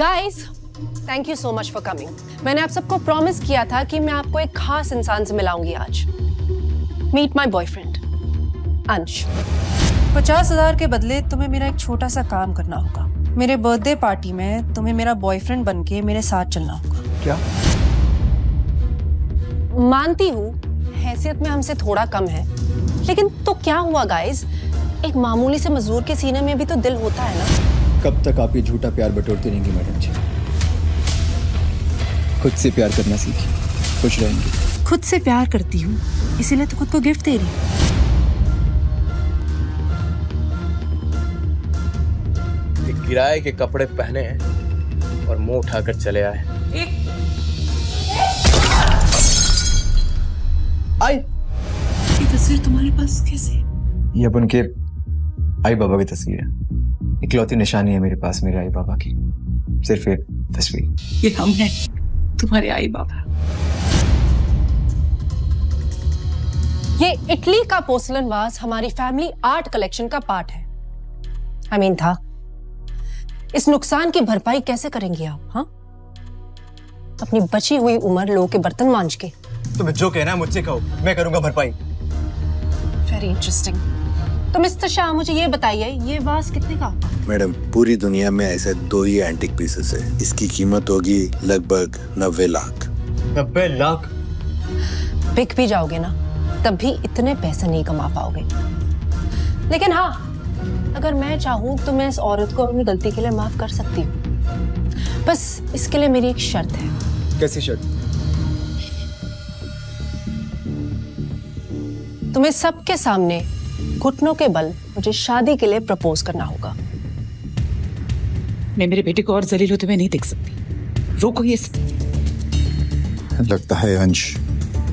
Guys, thank you so much for coming. मैंने आप सबको प्रॉमिस किया था कि मैं आपको एक खास इंसान से मिलाऊंगी आज। मीट माय बॉयफ्रेंड अंश। 50,000 के बदले तुम्हें मेरा एक छोटा सा काम करना होगा। मेरे बर्थडे पार्टी में तुम्हें मेरा बॉयफ्रेंड बनके मेरे साथ चलना होगा। क्या? मानती हूँ हैसियत में हमसे थोड़ा कम है, लेकिन तो क्या हुआ गाइस, एक मामूली से मजदूर के सीने में भी तो दिल होता है ना। कब तक आप ये झूठा प्यार बटोरती रहेंगी मैडम जी? खुद से प्यार करना सीखिए, खुश रहेंगी। खुद से प्यार करती हूँ, इसीलिए तो खुद को गिफ्ट दे रही हूँ। किराए के कपड़े पहने और मुंह उठाकर चले आए। आई, ये तस्वीर तुम्हारे पास कैसे? ये अपन के आई बाबा की तस्वीर है। इकलौती निशानी है मेरे पास मेरे आई बाबा की, सिर्फ एक तस्वीर। ये हम हैं, तुम्हारे आई बाबा। ये इटली का पोर्सलन वाज हमारी फैमिली आर्ट कलेक्शन का पार्ट है। था इस नुकसान की भरपाई कैसे करेंगे आप? हाँ, अपनी बची हुई उम्र लोगों के बर्तन मांज के। तुम्हें जो कहना है मुझसे कहो, मैं करूंगा भरपाई। Very interesting. तो मिस्टर शाह, मुझे ये बताइए, ये वाज कितने का? मैडम, पूरी दुनिया में ऐसे 2 ही एंटिक पीसेस है। इसकी कीमत होगी लगभग 90 लाख। 90 लाख? बिक भी जाओगे ना, तब भी इतने पैसे नहीं कमा पाओगे। लेकिन हाँ, अगर मैं चाहूँ तो मैं इस औरत को अपनी गलती के लिए माफ कर सकती हूँ। बस इसके लिए मेरी एक शर्त है। कैसी शर्त? तुम्हें सबके सामने घुटनों के बल मुझे शादी के लिए प्रपोज करना होगा। मैं मेरे बेटे को और जलील होते हुए नहीं देख सकती। रोको ये सब। लगता है अंश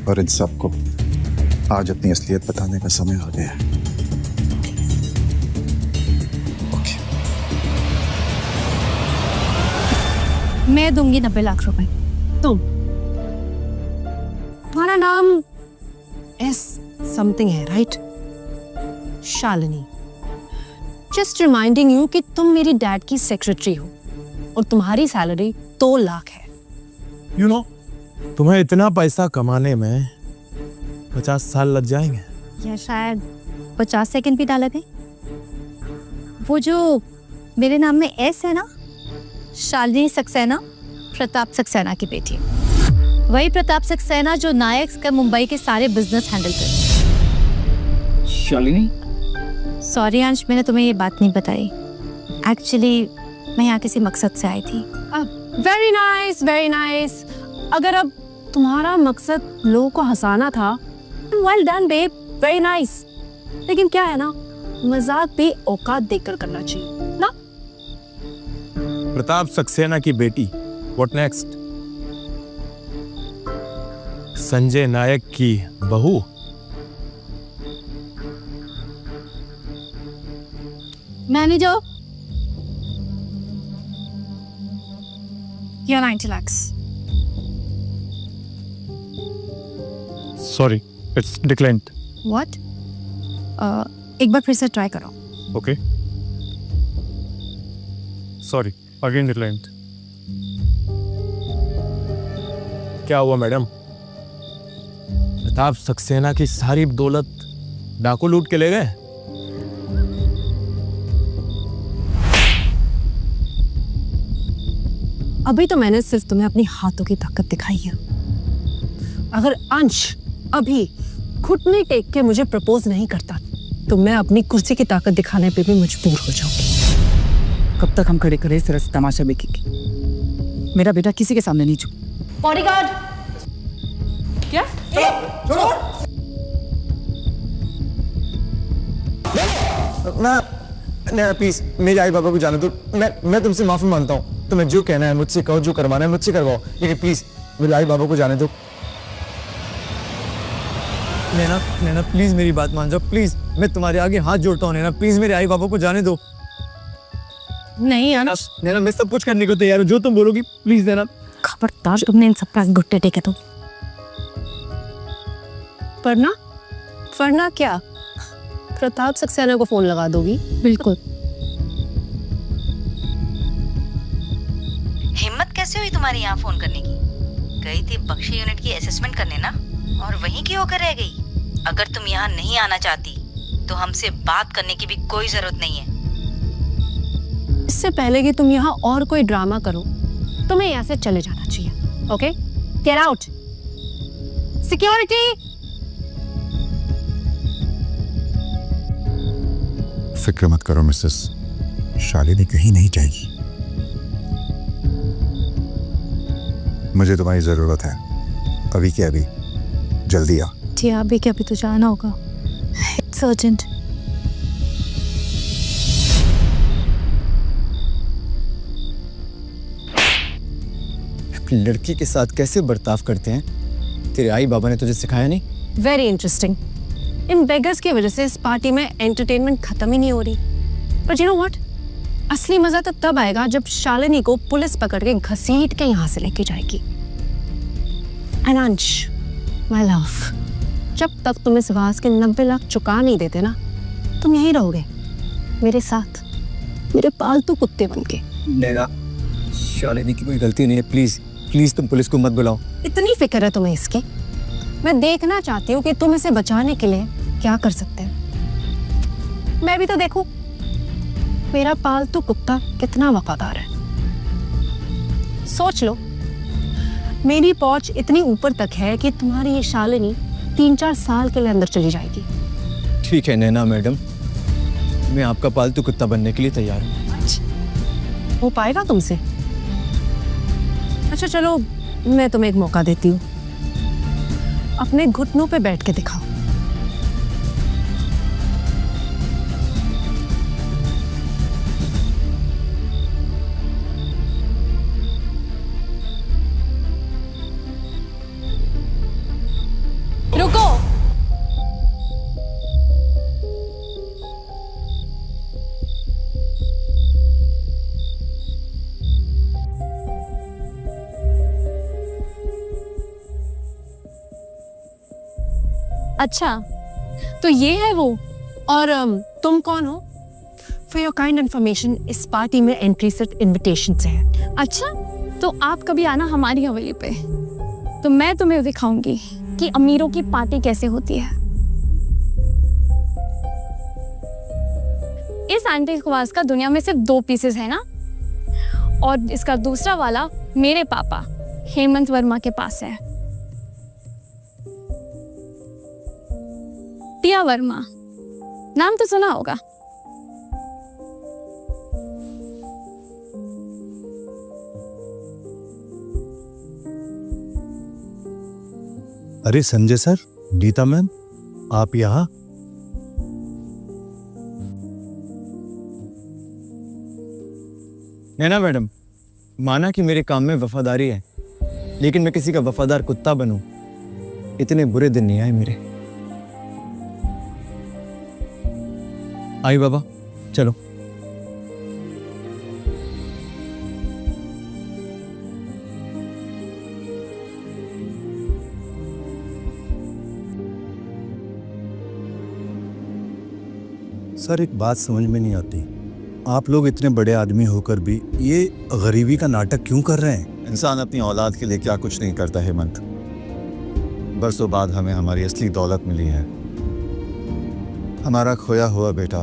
और इन सबको आज अपनी असलियत बताने का समय आ गया है। मैं दूंगी 90 लाख रुपए। तुम्हारा नाम एस समथिंग है, right? Shalini. Just reminding you कि तुम मेरी डैड की सेक्रेटरी हो और तुम्हारी सैलरी 2 लाख है। You know, तुम्हें इतना पैसा कमाने में 50 साल लग जाएंगे। या शायद 50 सेकंड भी डाला थे। वो जो मेरे नाम में एस है ना, शालिनी सक्सेना, प्रताप सक्सेना की बेटी। वही प्रताप सक्सेना जो नायक का मुंबई के सारे बिजनेस हैंडल करते। शालिनी, सॉरी अंश, मैंने तुम्हें ये बात नहीं बताई। एक्चुअली मैं यहाँ किसी मकसद से आई थी। Very nice, very nice. अगर अब तुम्हारा मकसद लोगों को हंसाना था, well done babe, very nice. लेकिन क्या है ना, मजाक भी औकात देखकर करना चाहिए ना। प्रताप सक्सेना की बेटी, व्हाट नेक्स्ट? संजय नायक की बहू। मैनेजर, ये 90 lakhs। Sorry, it's declined. What? एक बार फिर से ट्राई करो। Okay, sorry, again declined. क्या हुआ मैडम? प्रताप सक्सेना की सारी दौलत डाकू लूट के ले गए? अभी तो मैंने सिर्फ तुम्हें अपनी हाथों की ताकत दिखाई है। अगर अंश अभी घुटने टेक के मुझे प्रपोज नहीं करता, तो मैं अपनी कुर्सी की ताकत दिखाने पे भी मजबूर हो जाऊंगी। कब तक हम खड़े खड़े इस तरह से तमाशा देखेंगे? मेरा बेटा किसी के सामने नहीं झुक। बॉडीगार्ड। क्या? ना प्लीज, मेरे आई बाबा को जाने दो। मैं तुमसे माफी मांगता हूँ। तुम्हें जो कहना है मुझसे कहो, जो करवाना है मुझसे करवाओ, लेकिन प्लीज मेरे आई बाबा को जाने दो। नैना, नैना प्लीज मेरी बात मान जाओ, प्लीज। मैं तुम्हारे आगे हाथ जोड़ता हूँ नैना, प्लीज मेरे आई बाबा को जाने दो। नहीं अंश। नैना, मैं सब कुछ करने को तैयार हूँ, जो तुम बोलोगी, प्लीज नैना। खबरदार तुमने इन सब पास घुट्टे टेके तो। वरना क्या? प्रताप सक्सेना को फोन लगा दोगी? बिल्कुल। कैसे हुई तुम्हारी यहाँ फोन करने की? गई थी बख्शी यूनिट की असेसमेंट करने ना, और वहीं की होकर रह गई। अगर तुम यहाँ नहीं आना चाहती तो हमसे बात करने की भी कोई जरूरत नहीं है। इससे पहले कि तुम यहाँ और कोई ड्रामा करो, तुम्हें यहाँ से चले जाना चाहिए। Okay, get out. सिक्योरिटी। फिक्र मत करो मिसेस, शालिनी कहीं नहीं जाएगी। मुझे तुम्हारी जरूरत है, अभी के अभी। जल्दी आ। जी अभी क्या, अभी तो जाना होगा, इट्स अर्जेंट। लड़की के साथ कैसे बर्ताव करते हैं, तेरे आई बाबा ने तुझे सिखाया नहीं? Very interesting. इन बेगर्स की वजह से इस पार्टी में एंटरटेनमेंट खत्म ही नहीं हो रही। पर यू नो व्हाट, असली मजा तो तब आएगा जब शालिनी को पुलिस पकड़ के घसीट के यहाँ से लेके जाएगी। एंड अंश, माय लव, जब तक तुम इस वास के 90 लाख चुका नहीं देते ना, तुम यहीं रहोगे मेरे साथ, मेरे पालतू कुत्ते बन के। नैना, शालिनी की कोई गलती नहीं है, प्लीज प्लीज तुम पुलिस को मत बुलाओ। इतनी फिक्र है तुम्हें इसकी? मैं देखना चाहती हूँ कि तुम इसे बचाने के लिए क्या कर सकते हो। मैं भी तो देखूं मेरा पालतू कुत्ता कितना वफादार है। सोच लो, मेरी पहुंच इतनी ऊपर तक है कि तुम्हारी ये शालिनी 3-4 साल के लिए अंदर चली जाएगी। ठीक है नैना मैडम, मैं आपका पालतू कुत्ता बनने के लिए तैयार हूँ। हो पाएगा तुमसे? अच्छा चलो, मैं तुम्हें एक मौका देती हूँ, अपने घुटनों पे बैठ के दिखाओ। रुको। अच्छा, तो ये है वो। और तुम कौन हो? फॉर योर काइंड इन्फॉर्मेशन, इस पार्टी में एंट्री सिर्फ इनविटेशन से है। अच्छा, तो आप कभी आना हमारी हवेली पे, तो मैं तुम्हें दिखाऊंगी कि अमीरों की पार्टी कैसे होती है। इस एंटीक वाज का दुनिया में सिर्फ 2 पीसेस है ना, और इसका दूसरा वाला मेरे पापा हेमंत वर्मा के पास है। टिया वर्मा, नाम तो सुना होगा। अरे संजय सर, गीता मैम, आप यहाँ? नैना मैडम, माना कि मेरे काम में वफादारी है, लेकिन मैं किसी का वफादार कुत्ता बनूं, इतने बुरे दिन नहीं आए मेरे। आई बाबा, चलो। सर एक बात समझ में नहीं आती, आप लोग इतने बड़े आदमी होकर भी ये गरीबी का नाटक क्यों कर रहे हैं? इंसान अपनी औलाद के लिए क्या कुछ नहीं करता हेमंत। बरसों बाद हमें हमारी असली दौलत मिली है, हमारा खोया हुआ बेटा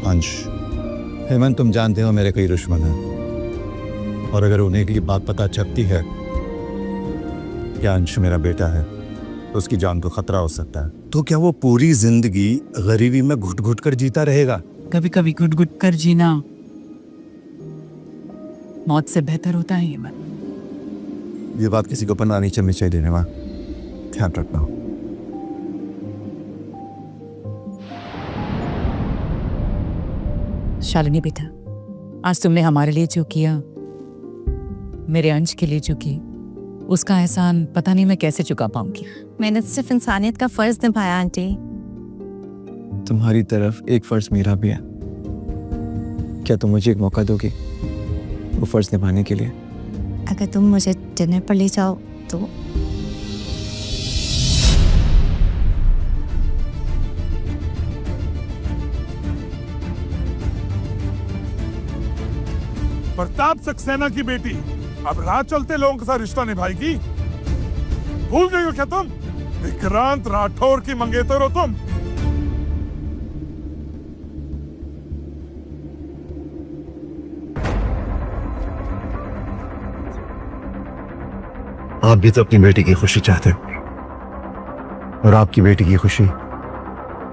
अंश। हेमंत, तुम जानते हो मेरे कई दुश्मन हैं, और अगर उन्हें ये बात पता चलती है कि अंश मेरा बेटा है तो उसकी जान को खतरा हो सकता है। तो क्या वो पूरी जिंदगी गरीबी में घुट घुट कर जीता रहेगा? कभी कभी घुट घुट कर जीना मौत से बेहतर होता है हेमंत। ये बात किसी को पता नहीं चलनी चाहिए, देने ध्यान रखना। शालिनी बेटा, आज तुमने हमारे लिए जो किया, मेरे अंश के लिए जो की, उसका एहसान पता नहीं मैं कैसे चुका पाऊंगी। मैंने सिर्फ इंसानियत का फर्ज निभाया आंटी। तुम्हारी तरफ एक फर्ज मेरा भी है, क्या तुम मुझे एक मौका दोगी वो फर्ज निभाने के लिए? अगर तुम मुझे डिनर पर ले जाओ तो। पर प्रताप सक्सेना की बेटी अब राह चलते लोगों के साथ रिश्ता निभाएगी? भूल गई हो क्या तुम? विक्रांत राठौर की मंगेतर हो तुम। आप भी तो अपनी बेटी की खुशी चाहते हो, और आपकी बेटी की खुशी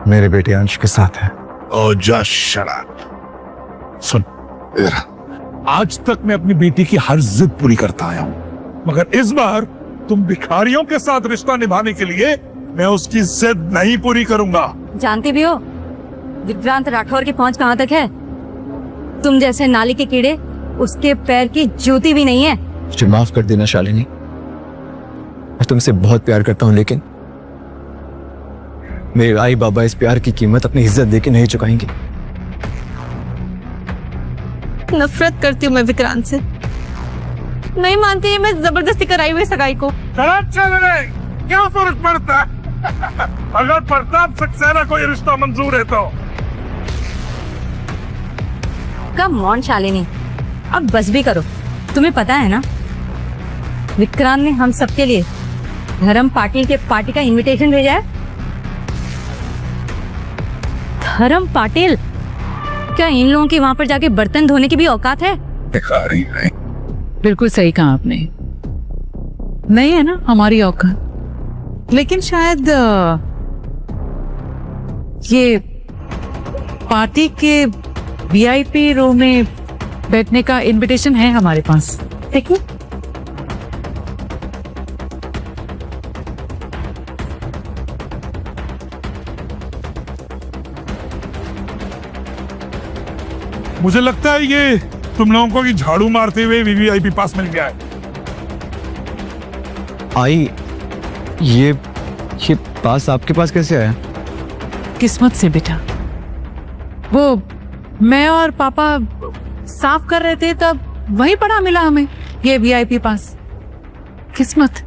मेरे बेटे अंश के साथ है। ओ जा शराब। सुन, आज तक मैं अपनी बेटी की हर जिद पूरी करता आया हूं, मगर इस बार तुम भिखारियों के साथ रिश्ता निभाने के लिए मैं उसकी जिद नहीं पूरी करूंगा। जानती भी हो विक्रांत राठौर की पहुंच कहाँ तक है? तुम जैसे नाली के कीड़े उसके पैर की जूती भी नहीं है। मुझे माफ कर देना शालिनी, मैं तुमसे बहुत प्यार करता हूं, लेकिन मेरे आई बाबा इस प्यार की कीमत अपनी इज्जत देके नहीं चुकाएंगे। नफरत करती हूँ मैं विक्रांत से। नहीं मानती है मैं जबरदस्ती कराई हुई सगाई को। क्या फर्क पड़ता है? अगर प्रताप सक्सेना को ये रिश्ता मंजूर है तो। कम ऑन शालिनी, अब बस भी करो। तुम्हें पता है ना विक्रांत ने हम सबके लिए धर्म पाटिल के पार्टी का इनविटेशन भेजा है। धर्म पाटिल, क्या इन लोगों की वहां पर जाके बर्तन धोने की भी औकात है? बिल्कुल सही कहा आपने, नहीं है ना हमारी औकात। लेकिन शायद ये पार्टी के वीआईपी रूम में बैठने का इनविटेशन है हमारे पास, देखिए। मुझे लगता है ये तुम लोगों को कि झाड़ू मारते हुए वीवीआईपी पास मिल गया है। आई, ये पास आपके पास कैसे आया? किस्मत से बेटा, वो मैं और पापा साफ कर रहे थे तब वहीं पड़ा मिला हमें ये वीआईपी पास। किस्मत।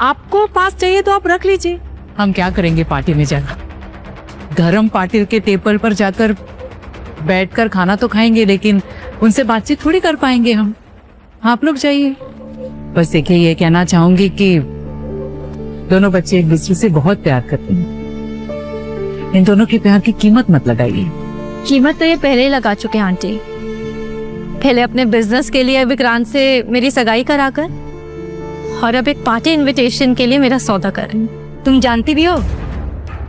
आपको पास चाहिए तो आप रख लीजिए, हम क्या करेंगे पार्टी में जाकर। धर्म पाटिल के टेबल पर जाकर बैठकर खाना तो खाएंगे, लेकिन उनसे बातचीत थोड़ी कर पाएंगे हम। आप लोग जाइए। बस देखिए, ये कहना चाहूंगी कि दोनों बच्चे एक दूसरे से बहुत प्यार करते हैं। इन दोनों के प्यार की कीमत मत लगाइए। कीमत तो ये पहले ही लगा चुके हैं आंटी। पहले अपने बिजनेस के लिए विक्रांत से मेरी सगाई कराकर, और अब एक पार्टी इनविटेशन के लिए मेरा सौदा कर रहे हैं। तुम जानती भी हो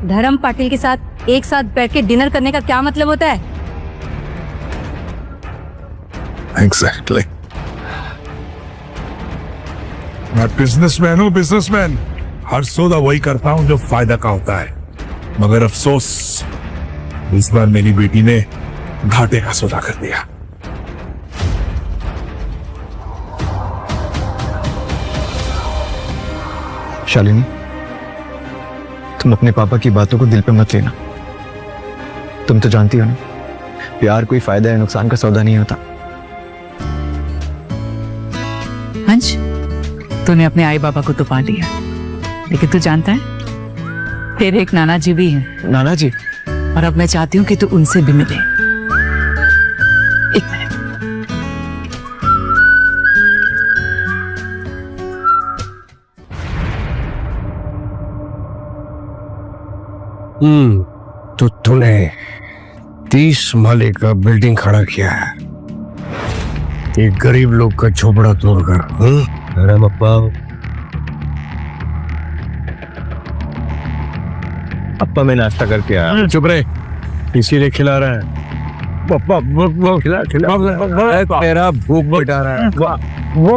धर्म पाटिल के साथ एक साथ बैठ के डिनर करने का क्या मतलब होता है? एग्जैक्टली। मैं बिजनेसमैन हूँ, बिजनेसमैन। हर सौदा वही करता हूँ जो फायदा का होता है, मगर अफसोस इस बार मेरी बेटी ने घाटे का सौदा कर दिया। शालिनी, तुम अपने पापा की बातों को दिल पे मत लेना। तुम तो जानती हो ना, प्यार कोई फायदा या नुकसान का सौदा नहीं होता। अंश, तूने अपने आई बाबा को तो पा लिया, लेकिन तू जानता है तेरे एक नाना जी भी हैं। नाना जी? और अब मैं चाहती हूँ कि तू उनसे भी मिले। एक मिनट। तो तूने 30 माले का बिल्डिंग खड़ा किया है, एक गरीब लोग का झोपड़ा तोड़कर। अरे पप्पा, अप्पा मैं नाश्ता करके आया। चुप रहे, इसीलिए खिला रहा है। पप्पा वो खिला तेरा भूख मिटा रहा है। वो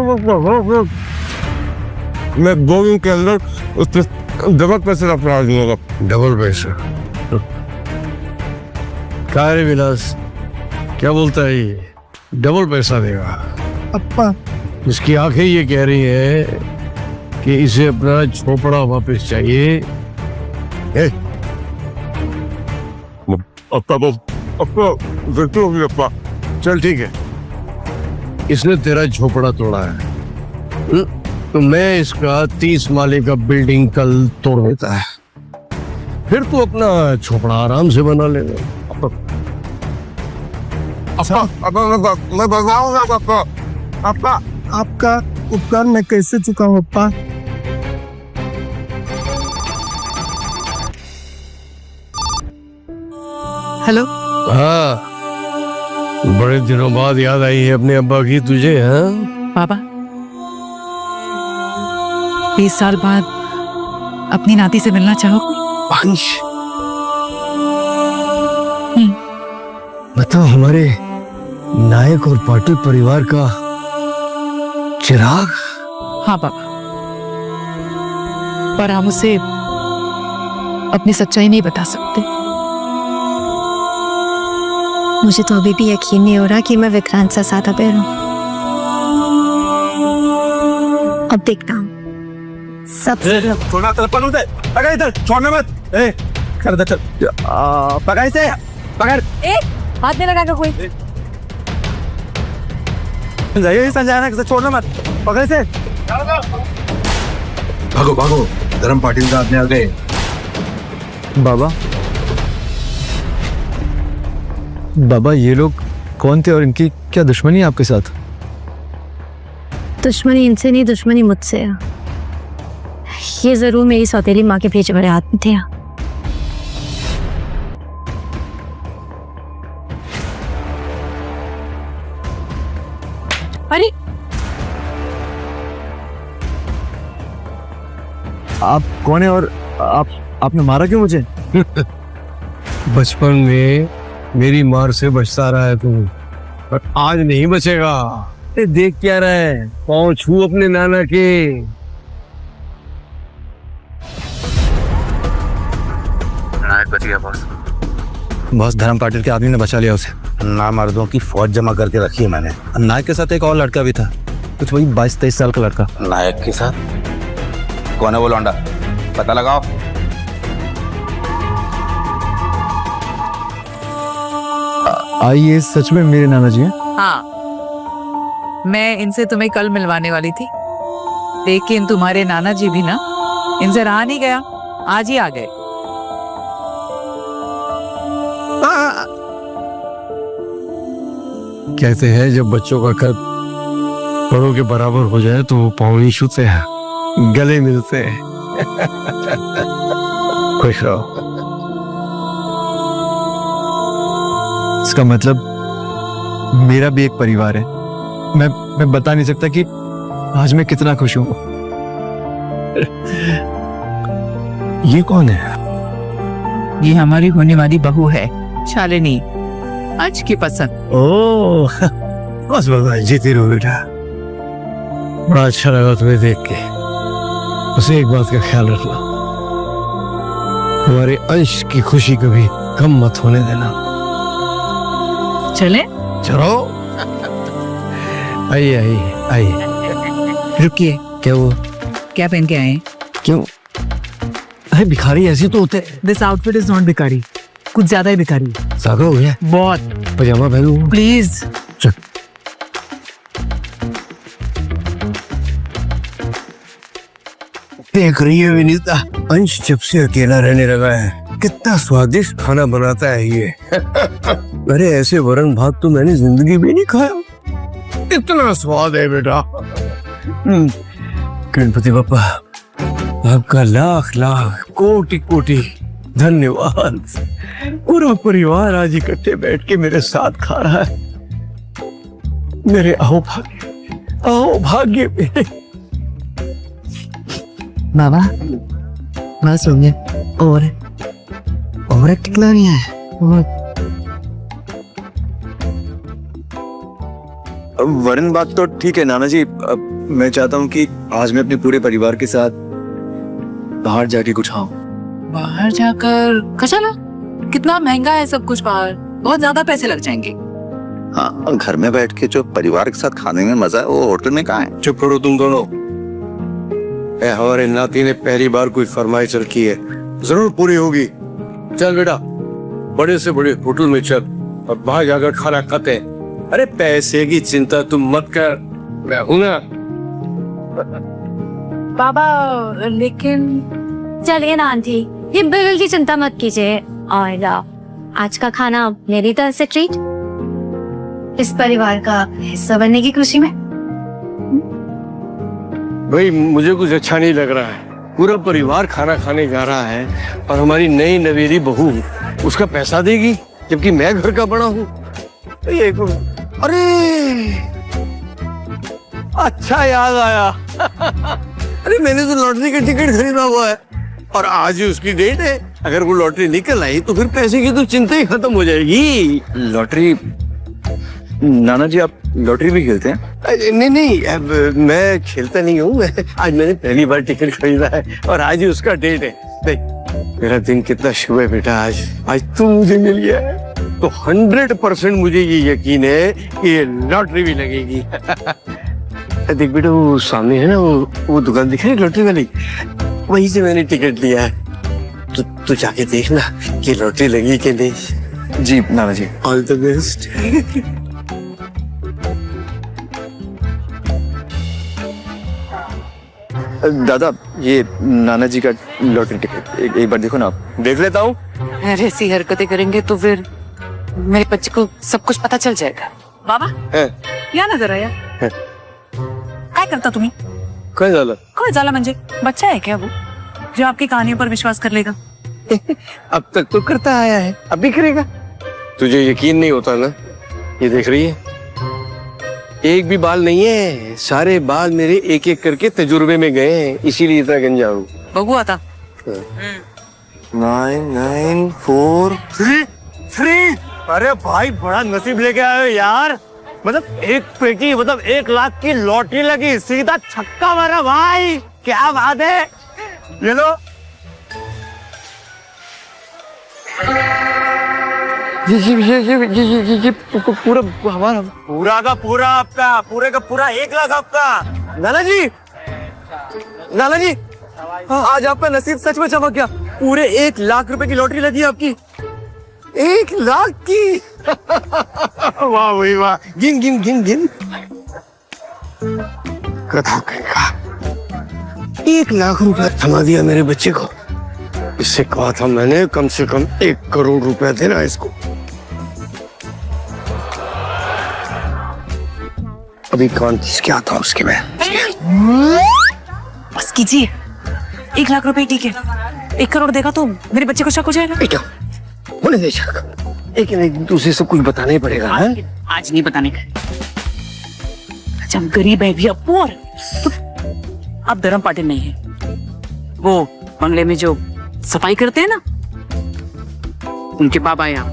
मैं 2 दिन के अंदर उससे डबल पैसे अपना दूंगा। डबल पैसा? क्या रे विलास, क्या बोलता है ये? डबल पैसा देगा? अप्पा, इसकी आंखें ये कह रही है कि इसे अपना झोपड़ा वापस चाहिए। अप्पा चल ठीक है, इसने तेरा झोपड़ा तोड़ा है तो मैं इसका 30 माले का बिल्डिंग कल तोड़ देता है, फिर तू अपना झोपड़ा आराम से बना लेगा। मैं बताऊंगा पापा। पापा आपका उपकार मैं कैसे चुकाऊं पापा? हेलो। हाँ, बड़े दिनों बाद याद आई है अपने अब्बा की तुझे। हाँ पापा 20 साल बाद अपनी नाती से मिलना चाहोगे? अंश, बताओ, हमारे नायक और पाटिल परिवार का चिराग। हाँ पापा, पर हम उसे अपनी सच्चाई नहीं बता सकते। मुझे तो अभी भी यकीन नहीं हो रहा कि मैं विक्रांत से साथ पैर हूँ। अब देखता हूँ सब। छोड़ना तलपन उधर, पकड़ इधर, छोड़ना मत। ए, कर दे चल। पकड़ इसे, पकड़। हाथ में लगा कोई। जाइए संजय ना, छोड़ना मत, पकड़ इसे। भागो भागो, धर्म पाटिल का आदमी आ गए। बाबा, बाबा ये लोग कौन थे और इनकी क्या दुश्मनी है आपके साथ? दुश्मनी इनसे नहीं, दुश्मनी मुझसे है। ये जरूर मेरी सौतेली माँ के भेजे बड़े आदमी थे। अरे आप कौन है और आपने मारा क्यों मुझे? बचपन में मेरी मार से बचता रहा है तू, पर आज नहीं बचेगा। देख क्या रहा है, पाँव छू अपने नाना के। नायक बच गया बॉस। बॉस, धर्म पाटिल के आदमी ने बचा लिया उसे। नामर्दों की फौज जमा करके रखी है मैंने। नायक के साथ एक और लड़का भी था, कुछ वही 22-23 साल का लड़का। नायक के साथ कौन है वो लौंडा? पता लगाओ। आइए, सच में मेरे नाना जी हैं? हाँ, मैं इनसे तुम्हें कल मिलवाने वाली थी, लेकिन तुम्हारे नाना जी भी ना इनसे रहा नहीं गया, आज ही आ गए। कहते हैं जब बच्चों का कद बड़ों के बराबर हो जाए तो वो पाँव छूते हैं, गले मिलते हैं। खुश रहो। इसका मतलब मेरा भी एक परिवार है। मैं बता नहीं सकता कि आज मैं कितना खुश हूं। ये कौन है? ये हमारी होने वाली बहू है, शालिनी, आज की पसंद। ओह, बस भगवान जीती रहो बेटा। बड़ा अच्छा लगा तुम्हें देख के। उसे एक बात का ख्याल रखना, हमारे अंश की खुशी कभी कम मत होने देना। चले? चलो। आइए आइए आइए। रुकिए, क्या वो? क्या पहन के आए? क्यों? अरे भिखारी ऐसे तो होते हैं। दिस आउटफिट इज नॉट भिखारी, कुछ ज्यादा ही भिखारी। सागा हो गया? बहुत। पजामा पहनूं? प्लीज। चल। देख रही है विनीता, अंश जब से अकेला रहने लगा है कितना स्वादिष्ट खाना बनाता है ये। अरे ऐसे वरण भात तो मैंने जिंदगी में नहीं खाया, इतना स्वाद है बेटा। गणपति बप्पा, आपका लाख लाख कोटि कोटि धन्यवाद। पूरा परिवार आज इकट्ठे बैठ के मेरे साथ खा रहा है। मेरे आओ भाग्य मेरे। बाबा बस हो गया। और एक टिकला नहीं है। वरण बात तो ठीक है नाना जी। मैं चाहता हूँ कि आज मैं अपने पूरे परिवार के साथ बाहर जाके कुछ खाऊं। बाहर जाकर कशाला? कितना महंगा है सब कुछ बाहर, बहुत ज्यादा पैसे लग जाएंगे। हाँ, घर में बैठ के जो परिवार के साथ खाने में मजा है वो होटल में कहाँ है? चुप करो तुम दोनों। हमारे नाती ने पहली बार कोई फरमाइश रखी है, जरूर पूरी होगी। चल बेटा, बड़े से बड़े होटल में चल और बाहर जाकर खाना खाते हैं। अरे पैसे की चिंता तुम मत कर, मैं हूं ना। बाबा लेकिन चलिए ना आंटी, ये बिल की चिंता मत कीजिए। और आज का खाना मेरी तरफ से ट्रीट। इस परिवार का हिस्सा बनने की खुशी में। भाई मुझे कुछ अच्छा नहीं लग रहा है। पूरा परिवार खाना खाने जा रहा है और हमारी नई नवेली बहू उसका पैसा देगी, जबकि मैं घर का बड़ा हूँ। ये अरे अच्छा याद आया। अरे मैंने तो लॉटरी का टिकट खरीदा हुआ है और आज ही उसकी डेट है। अगर वो लॉटरी निकल आई तो फिर पैसे की तो चिंता ही खत्म हो जाएगी। लॉटरी? नाना जी आप लॉटरी भी खेलते हैं? नहीं, अब मैं खेलता नहीं हूँ। आज मैंने पहली बार टिकट खरीदा है और आज ही उसका डेट है। देख मेरा दिन कितना शुभ है बेटा। आज तू मुझे मिल गया है तो 100% मुझे ये यकीन है कि ये लॉटरी भी लगेगी। देख बेटा वो सामने है ना, वो दुकान दिख रही है लॉटरी वाली, वहीं से मैंने टिकट लिया है। तो तू जाके देखना कि लॉटरी लगी कि नहीं। जी नाना जी। All the best. दादा ये नाना जी का लॉटरी टिकट एक बार देखो ना आप। देख लेता हूँ। अरे ऐसी हरकतें करेंगे तो फिर मेरे बच्चे को सब कुछ पता चल जाएगा। बाबा या नजर आया काय करता तुम्ही? काय झालं? काय झाला म्हणजे बच्चा है क्या वो जो आपकी कहानियों पर विश्वास कर लेगा? अब तक तो करता आया है, अब भी करेगा। तुझे यकीन नहीं होता ना? ये देख रही है, एक भी बाल नहीं है, सारे बाल मेरे एक एक करके तजुर्बे में गए हैं, इसीलिए इतना गंजा हूँ। बघू आता 9 9 4 3। अरे भाई बड़ा नसीब लेके आए हो यार। मतलब एक पेटी, मतलब 1 लाख की लॉटरी लगी, सीधा छक्का मारा भाई। क्या बात है। ये लो। ये पूरा हमारा, पूरा का पूरा आपका, पूरे का पूरा 1 लाख आपका। नाना जी, नाना जी, आज आपका नसीब सच में चमक गया। पूरे 1 लाख रुपए की लॉटरी लगी आपकी। 1 लाख की। वाह भाई वाह। गिन गिन गिन गिन। कथा करेगा। 1 लाख रुपए थमा दिया मेरे बच्चे को। इससे कहा था मैंने कम से कम 1 करोड़ रुपए देना इसको। अभी कॉन्टेस्ट क्या था उसके में। बस कीजिए, 1 लाख रुपए ठीक है। 1 करोड़ देगा तो मेरे बच्चे को शक हो जाएगा। बेटा होने दे शक, एक दूसरे से कुछ बताना ही पड़ेगा। आज नहीं बताने का। जब गरीब है भी अब पुअर, तो अब धर्म पाटिल नहीं है। वो बंगले में जो सफाई करते हैं ना, उनके बाबा यहाँ।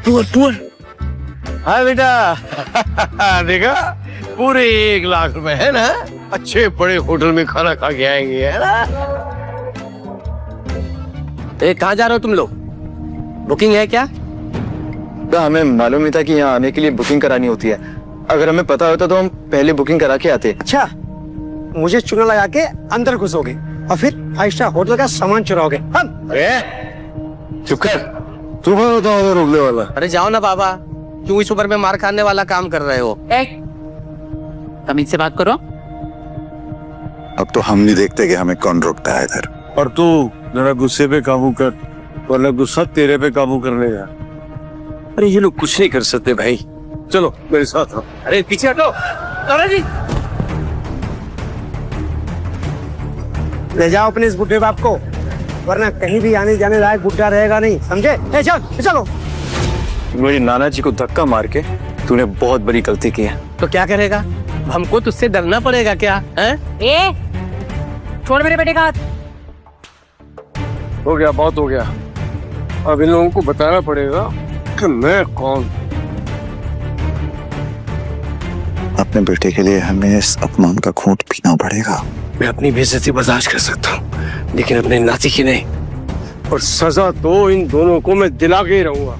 पुअर। हाँ बेटा देखा, पूरे 1 लाख रुपए है ना, अच्छे बड़े होटल में खाना खा के आएंगे, है ना। कहाँ जा रहे हो तुम लोग? बुकिंग है क्या? तो हमें मालूम नहीं था कि यहाँ आने के लिए बुकिंग करानी होती है। अगर हमें पता होता तो हम पहले बुकिंग करा के आते। अच्छा, मुझे चुना लगा के अंदर घुसोगे और फिर 5 स्टार होटल का सामान चुराओगे। हम चुप कर, तुम्हें होता रोकने वाला। अरे जाओ ना बाबा, क्यों इस उम्र में मार खाने वाला काम कर रहे हो? तमीज से बात करो। अब तो हम नहीं देखते कि हमें कौन रोकता है इधर। और तू जरा गुस्से पे काबू कर, वरना गुस्सा तेरे पे काबू कर लेगा। अरे ये लोग कुछ नहीं कर सकते भाई। चलो मेरे साथ आओ। अरे पीछे हटो। अरे जी ले जाओ अपने इस बुढ़े बाप को, वरना कहीं भी आने जाने लायक बुढ़ा रहेगा नहीं, समझे? चलो। मेरे नाना जी को धक्का मार के तूने बहुत बड़ी गलती की है। तो क्या करेगा? हमको तुझसे डरना पड़ेगा क्या? ए, छोड़ मेरे बेटे का हाथ। हो गया, बहुत हो गया। अब इन लोगों को बताना पड़ेगा कि मैं कौन। अपने बेटे के लिए हमें इस अपमान का घूंट पीना पड़ेगा। मैं अपनी बेइज्जती बर्दाश्त कर सकता हूँ, लेकिन अपने नाती की नहीं। और सजा तो इन दोनों को मैं दिला के ही रहूंगा।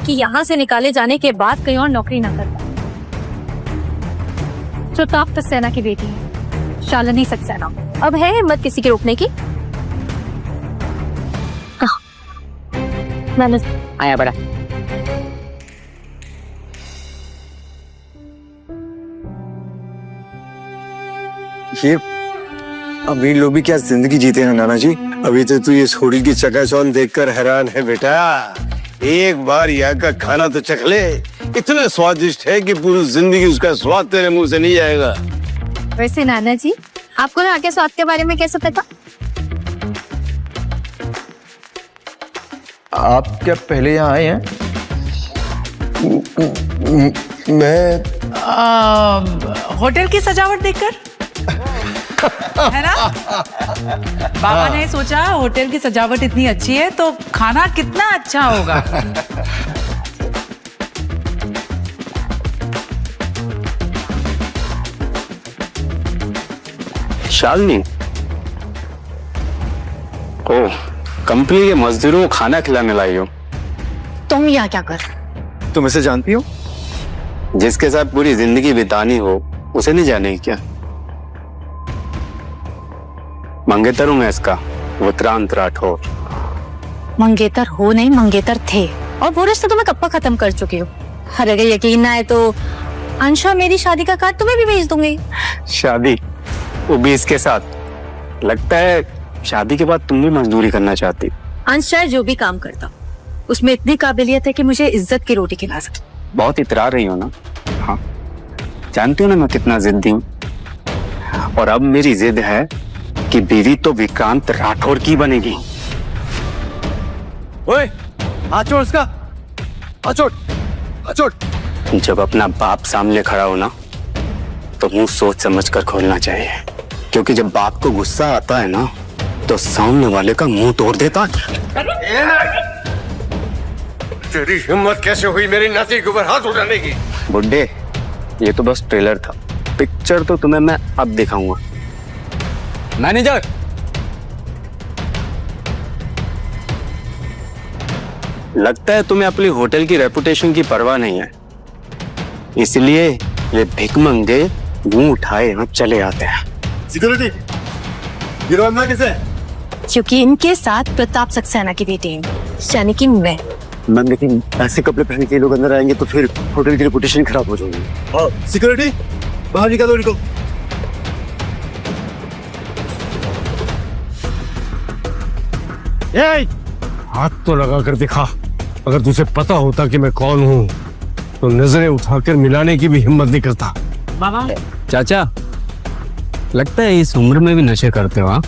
कि यहाँ से निकाले जाने के बाद कहीं और नौकरी ना कर पाए। प्रताप सक्सेना की बेटी है शालिनी सक्सेना। अब है हिम्मत किसी के रोकने की? मैंने आया बड़ा। ये अभी लोग भी क्या जिंदगी जीते हैं नाना जी। अभी तो तू ये होटल की चकाचौंध देखकर हैरान है बेटा। एक बार यहाँ का खाना तो चख ले, इतना स्वादिष्ट है कि पूरी जिंदगी उसका स्वाद तेरे मुंह से नहीं जाएगा। वैसे नाना जी, आपको यहाँ के स्वाद के बारे में कैसे पता? आप क्या पहले यहाँ आए हैं? मैं होटल की सजावट देखकर है ना? बाबा ने सोचा होटल की सजावट इतनी अच्छी है तो खाना कितना अच्छा होगा। शालिनी, ओ कंपनी के मजदूरों को खाना खिलाने लाई हो? तुम यहाँ क्या कर? तुम इसे जानती हो? जिसके साथ पूरी जिंदगी बितानी हो उसे नहीं जाने क्या? मंगेतर हूं मैं इसका, उत्तरांत राठौर। मंगेतर हो नहीं, मंगेतर थे, और वो रिश्ता तो मैं कब का खत्म कर चुकी हूँ। और अगर यकीन ना आए तो अंशा मेरी शादी का कार्ड तुम्हें भी भेज दूंगी। शादी? वो भी इसके साथ? लगता है शादी के बाद तुम भी मजदूरी करना चाहती। अंश चाहे जो भी काम करता, उसमें इतनी काबिलियत है कि मुझे इज्जत की रोटी खिला सके। बहुत इतरा रही हो ना? हाँ, जानती हो ना मैं कितना जिद्दी हूँ। और अब मेरी जिद है कि बीवी तो विक्रांत राठौर की बनेगी। ओए, हाथ छोड़ उसका, हाथ छोड़, हाथ छोड़। जब अपना बाप सामने खड़ा हो ना तो मुंह सोच समझ कर खोलना चाहिए, क्योंकि जब बाप को गुस्सा आता है ना तो सामने वाले का मुंह तोड़ देता है। तेरी हिम्मत कैसे हुई मेरी नाती के ऊपर हाथ उठाने की? बुड्ढे, ये तो बस ट्रेलर था, पिक्चर तो तुम्हें मैं अब दिखाऊंगा। मैनेजर, लगता है तुम्हें अपनी होटल की रेपुटेशन की परवाह नहीं है, इसलिए ये भिखमंगे मुंह उठाए अब चले आते हैं। सिक्योरिटी, गिरो मैं किसे? क्योंकि इनके साथ प्रताप सक्सेना की बेटी है, यानी कि मैं। मैम, लेकिन ऐसे कपड़े पहन के लोग अंदर आएंगे तो फिर होटल की रेपुटेशन खराब हो जाएगी। सिक्योरिटी, बाहर निकालो इनको। हाथ तो लगा कर दिखा। अगर तुझे पता होता कि मैं कौन हूँ तो नजरें उठाकर मिलाने की भी हिम्मत नहीं करता। बाबा, चाचा, लगता है इस उम्र में भी नशे करते हो,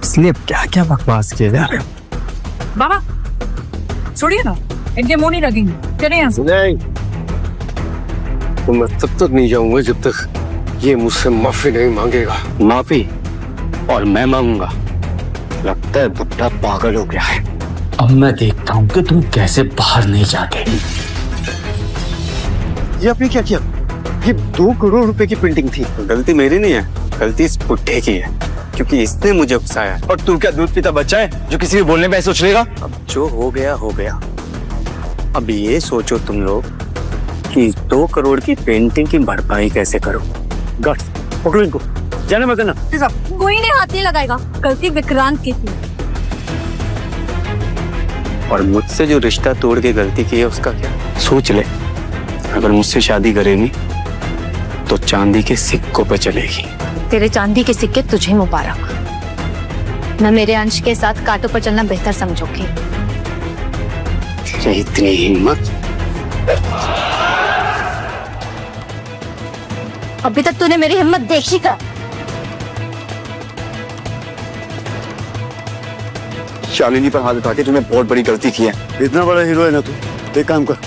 इसलिए क्या क्या बकवास किए जा रहे हो। बाबा छोड़िए ना, इनके मुंह नहीं लगेंगे। चलिए यहाँ से। नहीं, तो मैं तब तक नहीं जाऊंगा जब तक ये मुझसे माफी नहीं मांगेगा। माफी? और मैं मांगूंगा? लगता है बुढ़ा पागल हो गया है। अब मैं देखता हूँ कि तुम कैसे बाहर नहीं जाते। ये आपने क्या किया? ये 2 करोड़ रुपए की पेंटिंग थी। गलती मेरी नहीं है, गलती इस बुढ़े की है, क्योंकि इसने मुझे उकसाया। और तू क्या दूध पीता बच्चा है जो किसी भी बोलने पे ऐसे सोच लेगा? अब जो हो गया हो गया। अब ये सोचो तुम लोग कि 2 करोड़ की पेंटिंग की भरपाई कैसे करो। गट्स, पकड़ो इनको, जाने मत देना। कोई नहीं हाथ नहीं लगाएगा, गलती विक्रांत की थी। और मुझसे जो रिश्ता तोड़ के गलती की है उसका क्या? सोच ले, अगर मुझसे शादी करेगी तो चांदी के सिक्कों पे चलेगी। तेरे चांदी के सिक्के तुझे मुबारक। मैं मेरे अंश के साथ कांटों पर चलना बेहतर समझूंगी। तेरी इतनी हिम्मत? अभी तक तूने मेरी हिम्मत देखी का? शालिनी पर हाथ उठा के तूने बहुत बड़ी गलती की है। इतना बड़ा हीरो है ना तू, एक काम कर,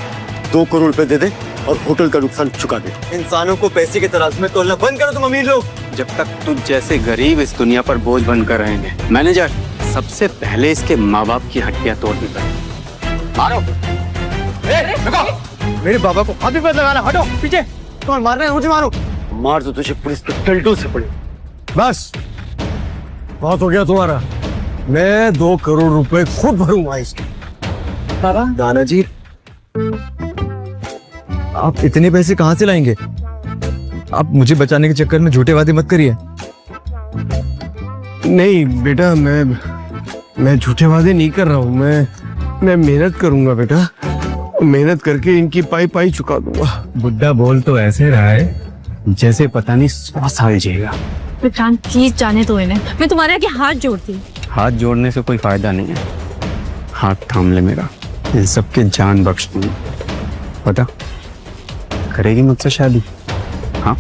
2 करोड़ रुपए दे दे और होटल का नुकसान चुका दे। इंसानों को पैसे के तराजू में तोलना बंद करो तुम अमीर लोग। जब तक तुझ जैसे गरीब इस दुनिया पर बोझ बनकर रहेंगे। मैनेजर, सबसे पहले इसके माँ बाप की हड्डियां तोड़नी पड़ेगी। मारो। मेरे बाबा को हाथ भी मत लगाना, हटो पीछे। तुम्हें मारना है मुझे मारो। मार तो तुझे पुलिस के टल्टू से पड़े। बस, बहुत हो गया तुम्हारा। मैं 2 करोड़ रुपए खुद भरूंगा इसके। नाना जी, आप इतने पैसे कहाँ से लाएंगे? आप मुझे बचाने के चक्कर में झूठे वादे मत करिए। नहीं बेटा, मैं झूठे वादे नहीं कर रहा हूँ। मैं मेहनत करूंगा बेटा, मेहनत करके इनकी पाई पाई चुका दूंगा। बुड्ढा बोल तो ऐसे रहा है जैसे पता नहीं 100 साल जिएगा। विक्रांत प्लीज जाने दो इन्हें, मैं तुम्हारे आगे हाथ जोड़ती हूँ। हाथ जोड़ने से कोई फायदा नहीं है, हाथ थाम ले मेरा। इन सबकी जान बख्श दूंगी। पता करेगी मुझसे शादी? हाँ,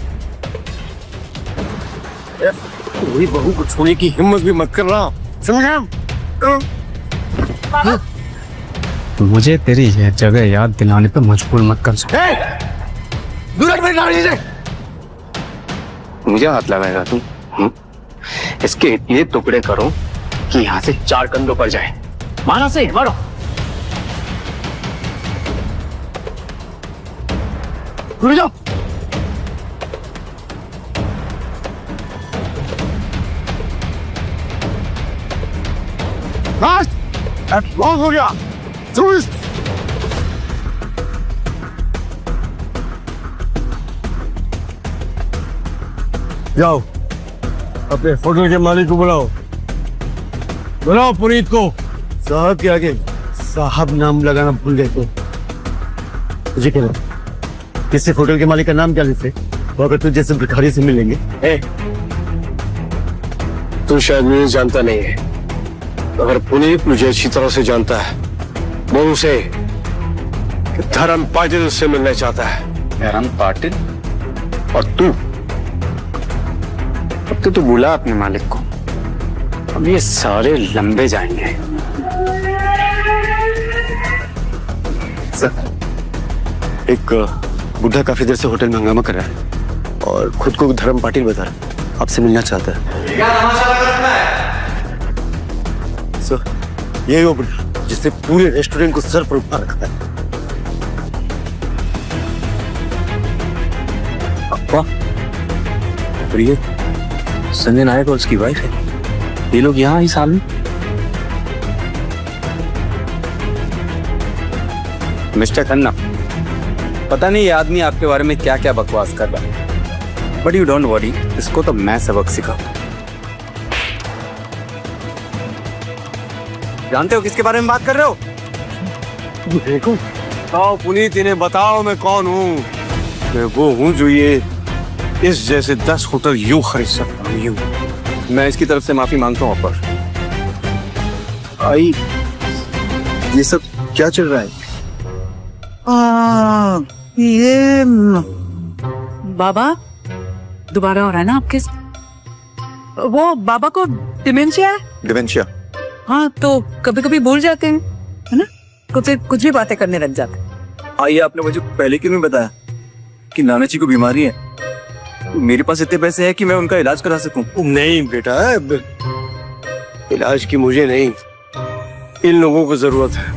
वही बहू को छूने की हिम्मत भी मत करना, समझा? मुझे तेरी यह जगह याद दिलाने पे मजबूर मत कर। मुझे हाथ लगाएगा तू? इसके इतने टुकड़े करो कि यहाँ से 4 कंधों पर जाए। मारा से मारो। रुक जाओ। बहुत हो गया। जाओ अपने होटल के मालिक को बुलाओ। बुलाओ पुनीत को। साहब के आगे साहब नाम लगाना भूल गए तो तुझे क्या लगता? किसी होटल के मालिक का नाम क्या लेते? वो अगर तुझे जैसे भिखारी से मिलेंगे। तू शायद मुझे जानता नहीं है, अगर पुनीत मुझे अच्छी तरह से जानता है, वो उसे धर्म पाटिल से मिलना चाहता है। धर्म पाटिल? और तू? अब तो तू बुला अपने मालिक को, अब ये सारे लंबे जाएंगे। सर, एक बुढ़ा काफी देर से होटल में हंगामा कर रहा है और खुद को धर्म पाटिल बता रहा है, आपसे मिलना चाहता है। सर, यही वो बुढ़ा जिसने पूरे रेस्टोरेंट को सर पर उठा रखा है। अप्पा, प्रिय संजय नायक और उसकी वाइफ है। ये लोग यहाँ इस हाल में? मिस्टर खन्ना, पता नहीं ये आदमी आपके बारे में क्या क्या बकवास कर रहा है, बट यू डोंट वरी, इसको तो मैं सबक सिखा। जानते हो किसके बारे में बात कर रहे हो? देखो, बताओ पुनीत, इन्हें बताओ मैं कौन हूँ। मैं वो हूँ जो ये इस जैसे 10 होटल यूं खरीद सकता हूँ, यूं। मैं इसकी तरफ से माफी मांगता हूँ अपर। आई, ये सब क्या चल रहा है? ये बाबा दोबारा हो रहा है ना आपके? वो बाबा को डिमेंशिया है। डिमेंशिया? हाँ, तो कभी कभी भूल जाते हैं, है ना? कुछ भी बातें करने लग जाते हैं। आइए, आपने मुझे पहले क्यों नहीं बताया कि नाना जी को बीमारी है? मेरे पास इतने पैसे हैं कि मैं उनका इलाज करा सकूं। नहीं बेटा, इलाज की मुझे नहीं, इन लोगों को जरूरत है।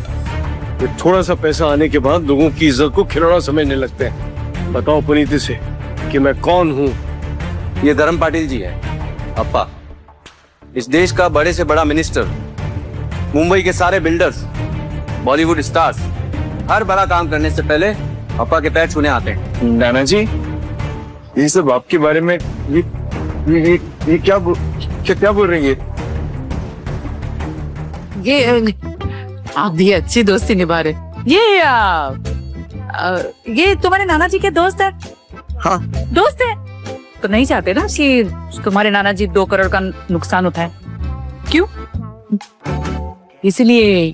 ये थोड़ा सा पैसा आने के बाद लोगों की इज्जत को खिलौना समझने लगते हैं। बताओ पुनीत से कि मैं कौन हूँ। ये धर्म पाटिल जी है अप्पा, इस देश का बड़े से बड़ा मिनिस्टर, मुंबई के सारे बिल्डर्स, बॉलीवुड स्टार्स, हर बड़ा काम करने से पहले अप्पा के पैर छूने आते हैं। नाना जी, ये सब आपके बारे में ये क्या बोल रही है? ये आप भी अच्छी दोस्ती निभा रहे। ये तुम्हारे नाना जी के दोस्त है? हाँ, दोस्त है तो नहीं चाहते ना कि तुम्हारे नाना जी 2 करोड़ का नुकसान उठाए? क्यों? इसलिए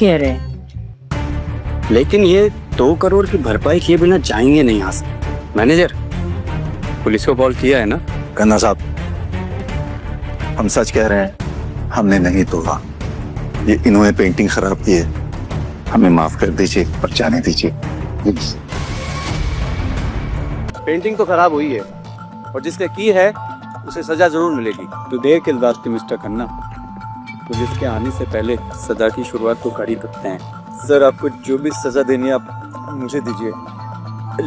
कह रहे हैं। लेकिन ये 2 करोड़ की भरपाई किए बिना जाएंगे नहीं यहाँ से। मैनेजर, पुलिस को कॉल किया है ना? खन्ना साहब, हम सच कह रहे हैं, हमने नहीं तोड़ा। ये इन्होंने पेंटिंग खराब की है, हमें माफ कर दीजिए और जाने दीजिए। पेंटिंग तो खराब हुई है और जिसने की है उसे सजा जरूर मिलेगी। तो देर किस बात की मिस्टर खन्ना, पुलिस के आने से पहले सजा की शुरुआत तो कर ही सकते हैं। सर, आपको जो भी सजा देनी है आप मुझे दीजिए,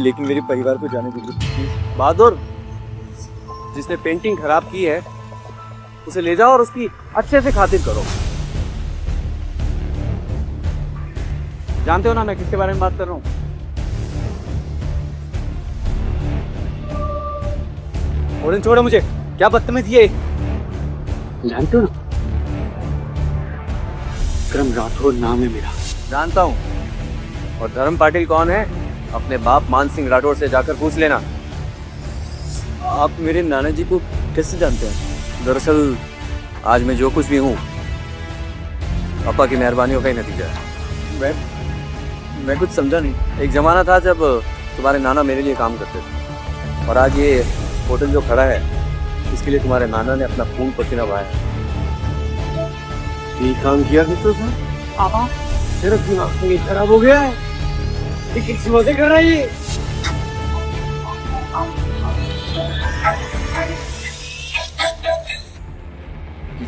लेकिन मेरे परिवार को जाने दीजिए। बहादुर, जिसने पेंटिंग खराब की है उसे ले जाओ और उसकी अच्छे से खातिर करो। जानते हो ना मैं किसके बारे में बात कर रहा हूँ? और छोड़ो मुझे, क्या बदतमीजी है? जानते हो ना, विक्रम राठौर नाम है मेरा। जानता हूँ। और धर्म पाटिल कौन है? अपने बाप मान सिंह राठौर से जाकर पूछ लेना। आप मेरे नाना जी को कैसे जानते हैं? दरअसल आज मैं जो कुछ भी हूँ पापा की मेहरबानियों का ही नतीजा है। मैं कुछ समझा नहीं। एक जमाना था जब तुम्हारे नाना मेरे लिए काम करते थे, और आज ये होटल जो खड़ा है इसके लिए तुम्हारे नाना ने अपना खून पसीना बहाया। ये काम किया करते था पापा, तेरा दिमाग तो खराब हो गया है। ये किस वजह कर रहा है ये?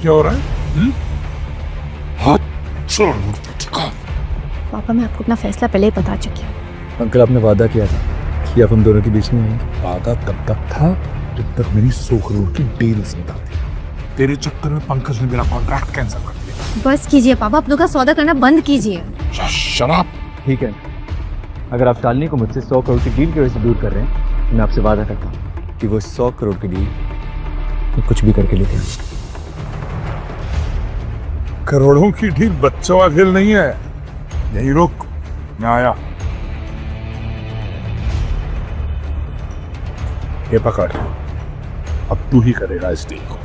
क्या हो रहा है? पापा मैं आपको अपना फैसला पहले ही बता चुकी हूँ। अंकल आपने वादा किया था कि आप हम दोनों के बीच में आएंगे। वादा तब तक था जब तक मेरी 100 करोड़ की डील्स नहीं आती। तेरे चक्कर में पंकज ने मेरा कॉन्ट्रैक्ट कैंसिल कर दिया। बस कीजिए पापा, आप लोग का सौदा करना बंद कीजिए। शराब। ठीक है, अगर आप शालिनी को मुझसे 100 करोड़ की डील की वजह से दूर कर रहे हैं, तो मैं आपसे वादा करता हूँ कि वो 100 करोड़ की डील मैं कुछ भी करके लेते हैं। करोड़ों की डील बच्चों का खेल नहीं है। यही रुक, मैं आया। ये पकड़, अब तू ही करेगा इस डील को।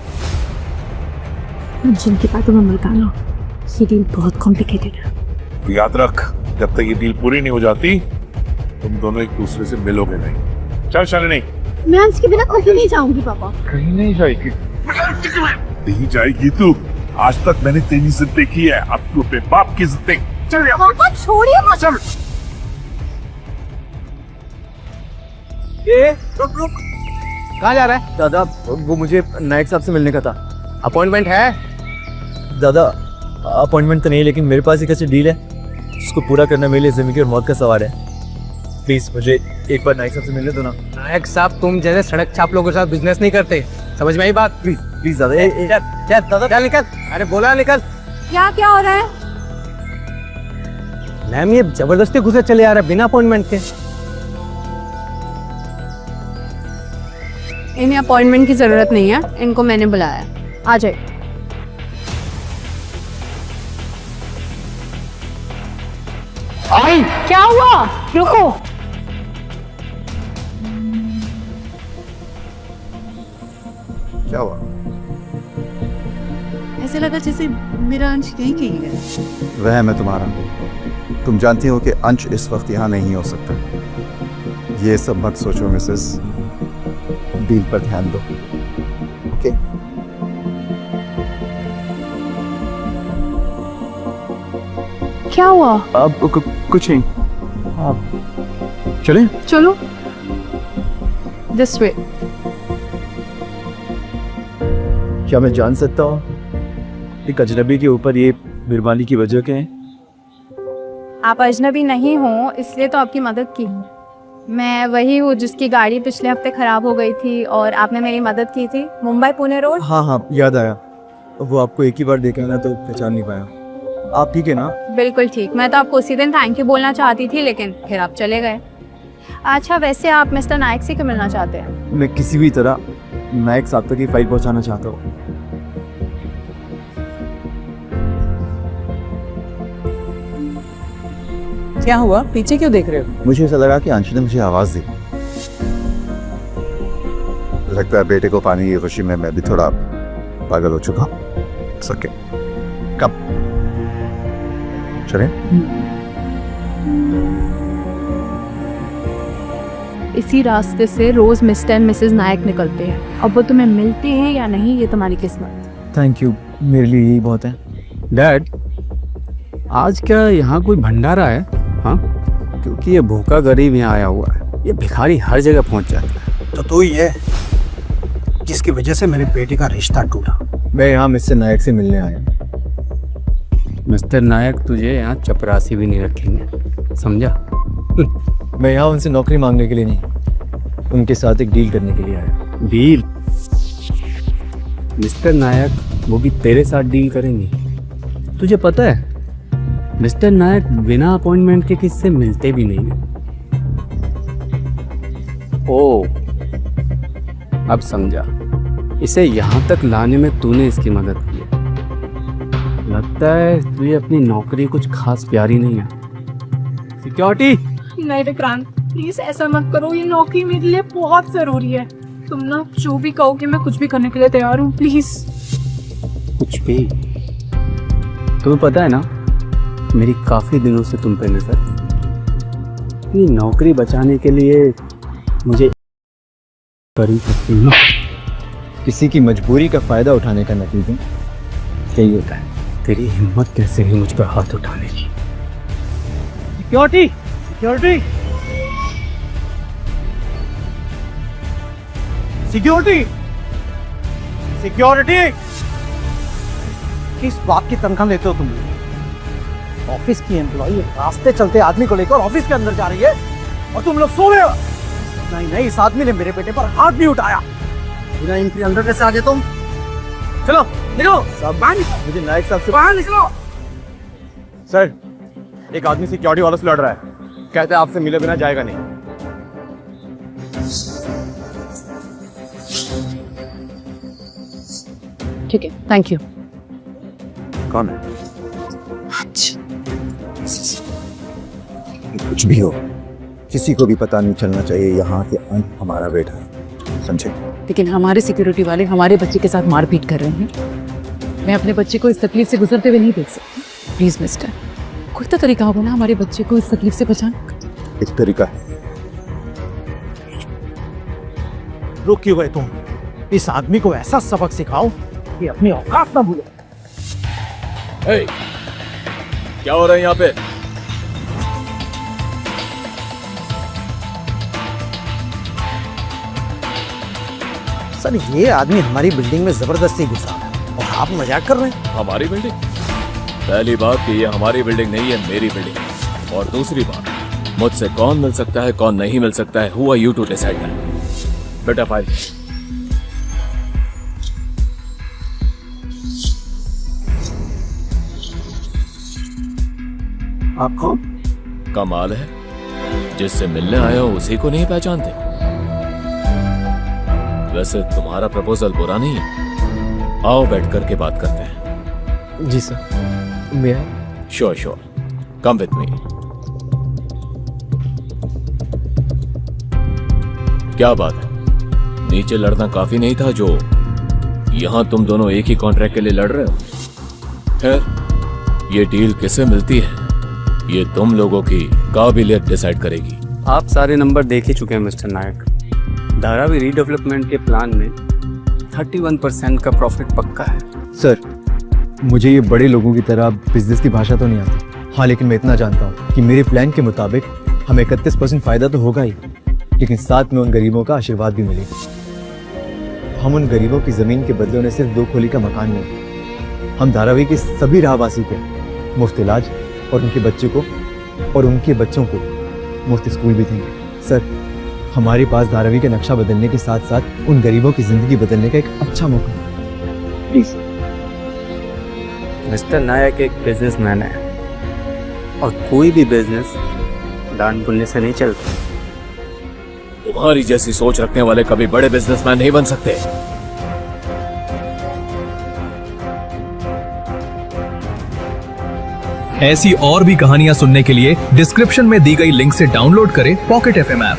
जिनकी बातों में मत आना, ये डील बहुत कॉम्प्लिकेटेड है। तो याद रख, जब तक ये डील पूरी नहीं हो जाती तुम दोनों एक दूसरे से मिलोगे नहीं। चल शालिनी। मैं अंश के बिना कहीं नहीं जाऊंगी पापा। कहीं नहीं जाएगी। नहीं जाएगी तू। आज तक मैंने तेरी जिद देखी है, अब तू अपने बाप की जिद देख। चल पापा छोड़िए मत। चल। रुक। कहाँ जा रहा है? दादा वो मुझे नायक साहब से मिलने का था। अपॉइंटमेंट है? दादा अपॉइंटमेंट तो नहीं, लेकिन मेरे पास एक ऐसी डील है जिसको पूरा करना मेरे लिए जिंदगी और मौत का सवाल है। प्लीज मुझे एक बार नायक साहब से मिलने दो ना। नायक साहब तुम जैसे सड़क छाप लोगों के साथ बिजनेस नहीं करते, समझ में आई बात? प्लीज प्लीज दादा। चल दादा, चल निकल। अरे बोला निकल। क्या हो रहा है? मैम ये जबरदस्ती घुसे चले आ रहा है बिना अपॉइंटमेंट के। इन्हें अपॉइंटमेंट की जरूरत नहीं है, इनको मैंने बुलाया। आ जाए। क्या हुआ? रुको। क्या हुआ? ऐसे लगा जैसे मेरा अंश यहीं कहीं है। वह मैं तुम्हारा। तुम जानती हो कि अंश इस वक्त यहाँ नहीं हो सकता। ये सब मत सोचो मिसेस, डील पर ध्यान दो। ओके? क्या हुआ? अब कुछ नहीं, आप चलें? चलो दिस वे। क्या मैं जान सकता हूँ एक अजनबी के ऊपर ये मेहरबानी की वजह क्या है? आप अजनबी नहीं हो इसलिए तो आपकी मदद की। मैं वही हूँ जिसकी गाड़ी पिछले हफ्ते खराब हो गई थी और आपने मेरी मदद की थी, मुंबई पुणे रोड। हाँ याद आया। वो आपको एक ही बार देखा ना तो पहचान नहीं पाया। आप ठीक है ना? बिल्कुल ठीक। मैं तो आपको उसी दिन थैंक यू बोलना चाहती थी, लेकिन फिर आप चले गए। अच्छा वैसे आप मिस्टर नायक से क्यों मिलना चाहते हैं? मैं किसी भी तरह नायक साहब तक ये फाइल पहुंचाना चाहता हूँ। क्या हुआ? पीछे क्यों देख रहे हो? मुझे ऐसा लगा कि अंश ने मुझे आवाज दी। लगता है बेटे को पाने की खुशी में मैं भी थोड़ा पागल हो चुका हूँ। सके कब चले? इसी रास्ते से रोज मिस्टर एंड मिसेस नायक निकलते हैं। अब वो तुम्हें मिलते हैं या नहीं ये तुम्हारी किस्मत। थैंक यू, मेरे लिए यही बहुत है। डैड आज क्या यहाँ कोई भंडारा है? हाँ, क्योंकि ये भूखा गरीब यहाँ आया हुआ है। ये भिखारी हर जगह पहुँच जाता है। तो तू ही है जिसकी वजह से मेरे बेटे का रिश्ता टूटा। मैं यहाँ मिस्टर नायक से मिलने आया। मिस्टर नायक तुझे यहाँ चपरासी भी नहीं रखेंगे, समझा? मैं यहाँ उनसे नौकरी मांगने के लिए नहीं, उनके साथ एक डील करने के लिए आया। डील? मिस्टर नायक वो भी तेरे साथ डील करेंगे? तुझे पता है मिस्टर नायक बिना अपॉइंटमेंट के किससे मिलते भी नहीं हैं। ओ अब समझा, इसे यहाँ तक लाने में तूने इसकी मदद की है। लगता है तुझे अपनी नौकरी कुछ खास प्यारी नहीं है। सिक्योरिटी। नहीं विक्रांत प्लीज ऐसा मत करो, ये नौकरी मेरे लिए बहुत जरूरी है। तुम ना जो भी कहोगे मैं कुछ भी करने के लिए तैयार हूँ, प्लीज। कुछ भी? तुम्हें पता है ना मेरी काफी दिनों से तुम पे नजर, ये नौकरी बचाने के लिए मुझे कर ही सकती हूँ। किसी की मजबूरी का फायदा उठाने का नतीजा यही होता है। तेरी हिम्मत कैसे है मुझ पर हाथ उठाने की? Security, security, security, security. किस बात की तनख्वाह लेते हो तुम? ऑफिस की एम्प्लॉई रास्ते चलते आदमी को लेकर ऑफिस के अंदर जा रही है और तुम लोग सो रहे हो। नहीं नहीं, इस आदमी ने मेरे बेटे पर हाथ नहीं उठाया। बिना एंट्री अंदर कैसे आ गए तुम? चलो निकलो, सब बाहर निकलो। मुझे नायक साहब से बाहर निकलो। सर, एक आदमी सिक्योरिटी वालों से लड़ रहा है, कहते हैं आपसे मिले बिना जाएगा नहीं। ठीक है, थैंक यू। कौन है? कुछ भी हो, किसी को भी पता नहीं चलना चाहिए यहाँ के अंत हमारा बेटा है, समझे? लेकिन हमारे सिक्योरिटी वाले हमारे बच्चे के साथ मारपीट कर रहे हैं। मैं अपने बच्चे को इस तकलीफ से गुजरते हुए नहीं देख सकती। प्लीज मिस्टर, कोई तो तरीका होगा ना हमारे बच्चे को इस तकलीफ से बचाने का। एक तरीका है। रुक क्यों गए तुम? इस आदमी को ऐसा सबक सिखाओ कि अपनी औकात ना भूले। क्या हो रहा है यहाँ पे? सर, ये आदमी हमारी बिल्डिंग में जबरदस्ती घुसा है और आप मजाक कर रहे हैं। हमारी बिल्डिंग? पहली बात कि ये हमारी बिल्डिंग नहीं है, मेरी बिल्डिंग है। और दूसरी बात, मुझसे कौन मिल सकता है कौन नहीं मिल सकता है, who are you to decide that? बेटा फाइल। आप कौन? कमाल है, जिससे मिलने आया हो उसी को नहीं पहचानते। वैसे तुम्हारा प्रपोजल बुरा नहीं है, आओ बैठ करके बात करते हैं। जी सर, मैं sure sure, come with me. क्या बात है, नीचे लड़ना काफी नहीं था जो यहां तुम दोनों एक ही कॉन्ट्रैक्ट के लिए लड़ रहे हो? खैर, ये डील किसे मिलती है ये तुम लोगों की काबिलियत डिसाइड करेगी। आप सारे नंबर देख ही चुके हैं मिस्टर नायक। धारावी रीडेवलपमेंट के प्लान में 31% का प्रॉफिट पक्का है। सर, मुझे ये बड़े लोगों की तरह बिजनेस की भाषा तो नहीं आती। हाँ, लेकिन मैं इतना जानता हूँ कि मेरे प्लान के मुताबिक हमें 31% फायदा तो होगा ही, लेकिन साथ में उन गरीबों का आशीर्वाद भी मिलेगा। हम उन गरीबों की जमीन के बदले उन्हें सिर्फ 2 खोली का मकान नहीं, हम धारावी के सभी राहवासी को मुफ्त इलाज और उनके बच्चे को और उनके बच्चों को मुफ्त स्कूल भी देंगे। सर, हमारे पास धारावी का नक्शा बदलने के साथ साथ उन गरीबों की जिंदगी बदलने का एक अच्छा मौका है। प्लीज। मिस्टर नायक एक बिजनेसमैन है और कोई भी बिजनेस दान पुण्य से नहीं चलता। तुम्हारी जैसी सोच रखने वाले कभी बड़े बिजनेसमैन नहीं बन सकते। ऐसी और भी कहानियां सुनने के लिए डिस्क्रिप्शन में दी गई लिंक से डाउनलोड करें पॉकेट FM ऐप।